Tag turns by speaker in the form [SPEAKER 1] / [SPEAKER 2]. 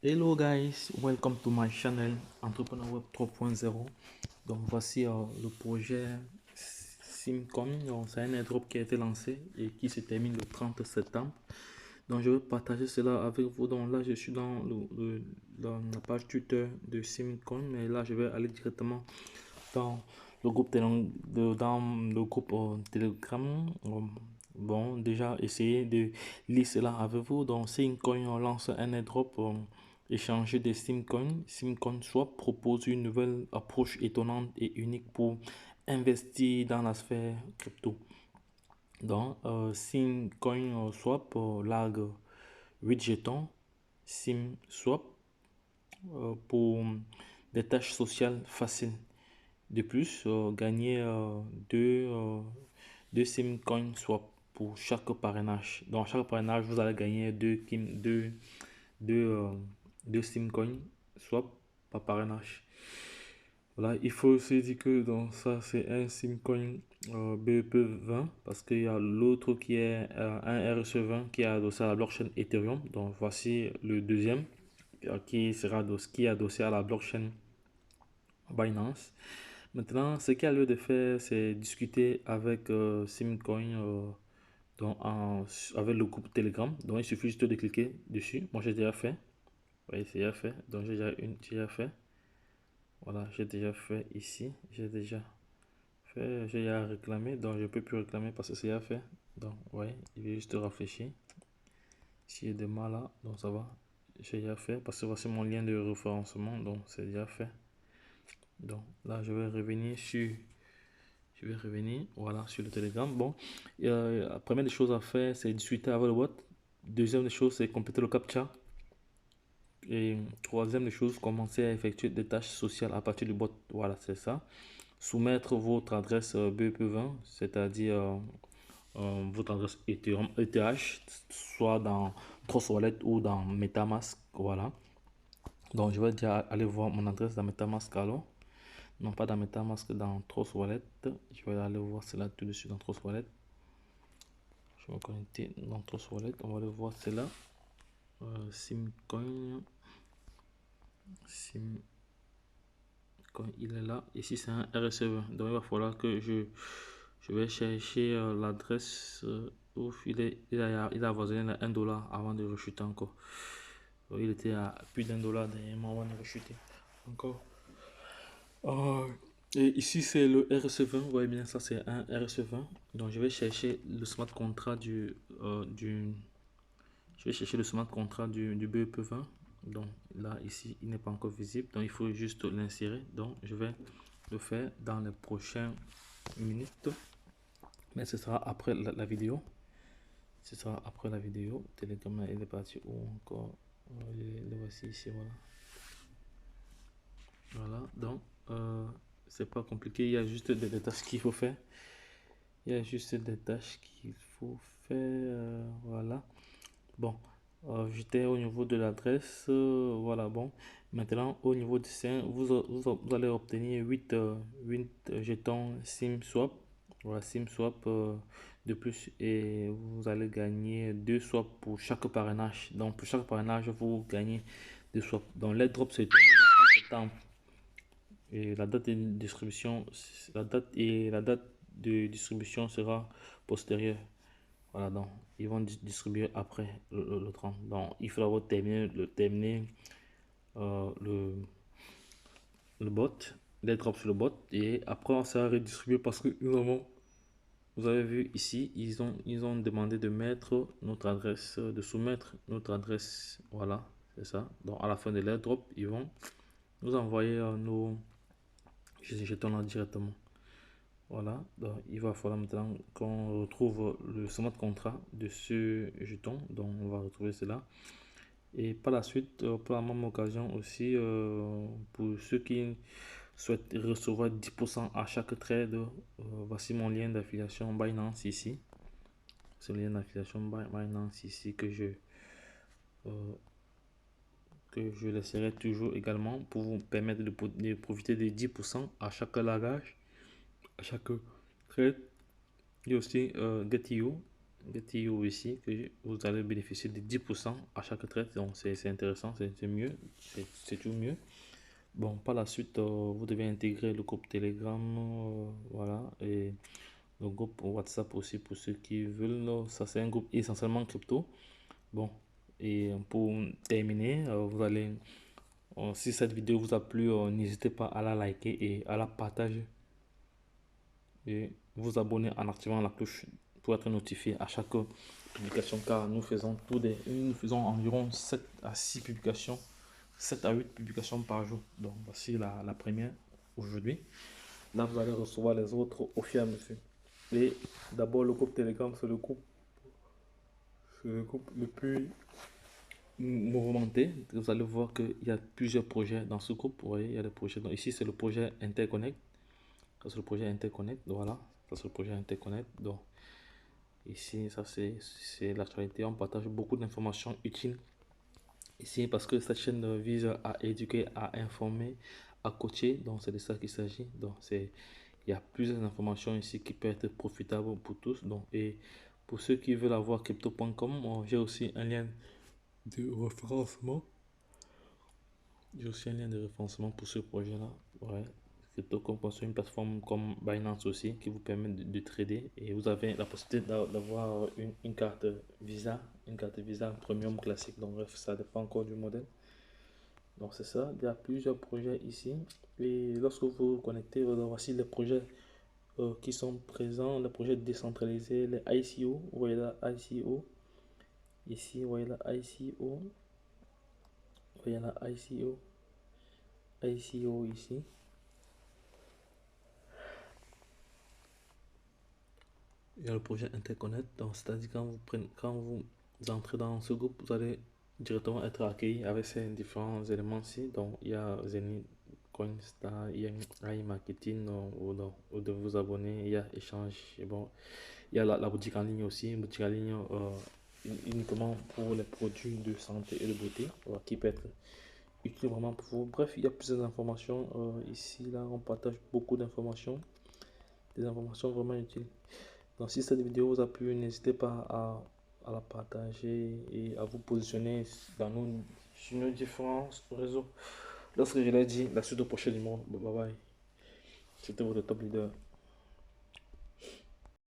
[SPEAKER 1] Hello guys, welcome to my channel Entrepreneur Web 3.0. Donc voici le projet Simcoin. Donc c'est un airdrop qui a été lancé et qui se termine le 30 septembre. Donc je vais partager cela avec vous. Donc là je suis dans dans la page Twitter de Simcoin, mais là je vais aller directement dans le groupe Telegram. Bon, déjà essayez de lire cela avec vous. Donc Simcoin lance un airdrop. Échanger des Simcoins. Simcoin Swap propose une nouvelle approche étonnante et unique pour investir dans la sphère crypto. Donc, Simcoin Swap largue 8 jetons Sim Swap pour des tâches sociales faciles. De plus, gagner deux Simcoin Swap pour chaque parrainage. Dans chaque parrainage, vous allez gagner deux Simcoin Swap par parrainage. Voilà, il faut aussi dire que dans ça, c'est un Simcoin BEP20 parce qu'il y a l'autre qui est un RSE20 qui est adossé à la blockchain Ethereum. Donc, voici le deuxième qui est adossé à la blockchain Binance. Maintenant, ce qu'il y a lieu de faire, c'est discuter avec Simcoin avec le groupe Telegram. Donc, il suffit juste de cliquer dessus. Moi, j'ai déjà fait. Oui, c'est déjà fait. Donc, j'ai déjà fait. Voilà, j'ai déjà fait ici. J'ai déjà fait. J'ai déjà réclamé. Donc, je ne peux plus réclamer parce que c'est déjà fait. Donc, ouais, il va juste réfléchir. S'il y a des mal là, donc ça va. J'ai déjà fait parce que voici mon lien de référencement. Donc, c'est déjà fait. Donc, là, je vais revenir sur. Je vais revenir, voilà, sur le Telegram. Bon, la première des choses à faire, c'est discuter avec le bot. Deuxième des choses, c'est compléter le CAPTCHA. Et troisième des choses, commencer à effectuer des tâches sociales à partir du bot. Voilà, c'est ça. Soumettre votre adresse BEP20, c'est-à-dire votre adresse ETH, soit dans Trust Wallet ou dans MetaMask. Voilà. Donc, je vais déjà aller voir mon adresse dans MetaMask alors. Non, pas dans MetaMask, dans Trust Wallet. Je vais aller voir cela tout de suite dans Trust Wallet. Je vais me connecter dans Trust Wallet. On va aller voir cela. Simcoin. Simcoin, il est là. Ici, c'est un RSE20. Donc, il va falloir que je vais chercher l'adresse où il a avoisiné à $1 avant de rechuter encore. Donc, il était à plus d'$1 dernièrement avant de rechuter encore. Et ici, c'est le RSE20. Vous voyez bien, ça, c'est un RSE20. Donc, je vais chercher le smart contract je vais chercher le smart contract du BEP20. Donc, là, ici, il n'est pas encore visible. Donc, il faut juste l'insérer. Donc, je vais le faire dans les prochaines minutes. Mais ce sera après la vidéo. Ce sera après la vidéo. Telegram, il est parti où encore? Le voici ici, voilà. Voilà, donc, c'est pas compliqué. Il y a juste des tâches qu'il faut faire. Il y a juste des tâches qu'il faut faire. Voilà. Bon, j'étais au niveau de l'adresse. Voilà, bon. Maintenant, au niveau du sein, vous allez obtenir 8 jetons SimSwap. Voilà, SimSwap de plus. Et vous allez gagner 2 swaps pour chaque parrainage. Donc, pour chaque parrainage, vous gagnez 2 swaps. Donc, l'airdrop se termine le 30 septembre. Et la date de distribution, la date de distribution sera postérieure. Voilà, donc ils vont distribuer après le 30. Donc il faudra terminer le bot, les drops sur le bot, et après on sera redistribué parce que vous avez vu ici, ils ont demandé de mettre notre adresse, de soumettre notre adresse. Voilà, c'est ça. Donc à la fin de l'airdrop, ils vont nous envoyer nos jetons là directement. Voilà, donc il va falloir maintenant qu'on retrouve le smart contrat de ce jeton. Donc on va retrouver cela. Et par la suite, pour la même occasion aussi, pour ceux qui souhaitent recevoir 10% à chaque trade, voici mon lien d'affiliation Binance ici. C'est le lien d'affiliation Binance ici que je laisserai toujours également pour vous permettre de profiter de 10% à chaque lagage, à chaque trade. Il y a aussi Get.io. GetIO ici, que vous allez bénéficier de 10% à chaque trade. Donc c'est intéressant, c'est mieux, c'est tout mieux. Bon, par la suite, vous devez intégrer le groupe Telegram, voilà, et le groupe WhatsApp aussi pour ceux qui veulent. Ça, c'est un groupe essentiellement crypto. Bon, et pour terminer, vous allez, si cette vidéo vous a plu, n'hésitez pas à la liker et à la partager. Et vous abonner en activant la cloche pour être notifié à chaque publication, car nous faisons environ 7 à 6 publications, 7 à 8 publications par jour. Donc voici la première aujourd'hui. Là, vous allez recevoir les autres au fur et à mesure. Et d'abord, le groupe Telegram, c'est le groupe le plus mouvementé. Vous allez voir qu'il y a plusieurs projets dans ce groupe. Vous voyez, il y a des projets. Donc ici, c'est le projet Interconnect. Ça, c'est le projet Interconnect. Voilà, ça, c'est le projet Interconnect. Donc ici, ça, c'est l'actualité. On partage beaucoup d'informations utiles ici parce que cette chaîne vise à éduquer, à informer, à coacher. Donc, c'est de ça qu'il s'agit. Donc, il y a plusieurs informations ici qui peuvent être profitables pour tous. Donc, et pour ceux qui veulent avoir crypto.com, j'ai aussi un lien de référencement. J'ai aussi un lien de référencement pour ce projet-là. Ouais. Crypto.com, c'est une plateforme comme Binance aussi qui vous permet de trader. Et vous avez la possibilité d'avoir une carte Visa Premium classique. Donc, bref, ça dépend encore du modèle. Donc, c'est ça. Il y a plusieurs projets ici. Et lorsque vous vous connectez, voici les projets qui sont présents, les projets décentralisés, les ICO. Vous voyez là, ICO. Ici, vous voyez là, ICO. Vous voyez là, ICO. ICO ici. Il y a le projet Interconnect. Donc, c'est-à-dire quand vous entrez dans ce groupe, vous allez directement être accueilli avec ces différents éléments-ci. Donc, il y a Zenith, Coinstar, il y a iMarketing, ou de vous abonner, il y a échange. Et bon, il y a la boutique en ligne aussi, une boutique en ligne uniquement pour les produits de santé et de beauté, qui peut être utile vraiment pour vous. Bref, il y a plusieurs informations. Ici, là, on partage beaucoup d'informations, des informations vraiment utiles. Donc, si cette vidéo vous a plu, n'hésitez pas à la partager et à vous positionner sur nos différents réseaux. Lorsque je l'ai dit, la suite au prochain numéro. Bye bye. C'était votre top leader.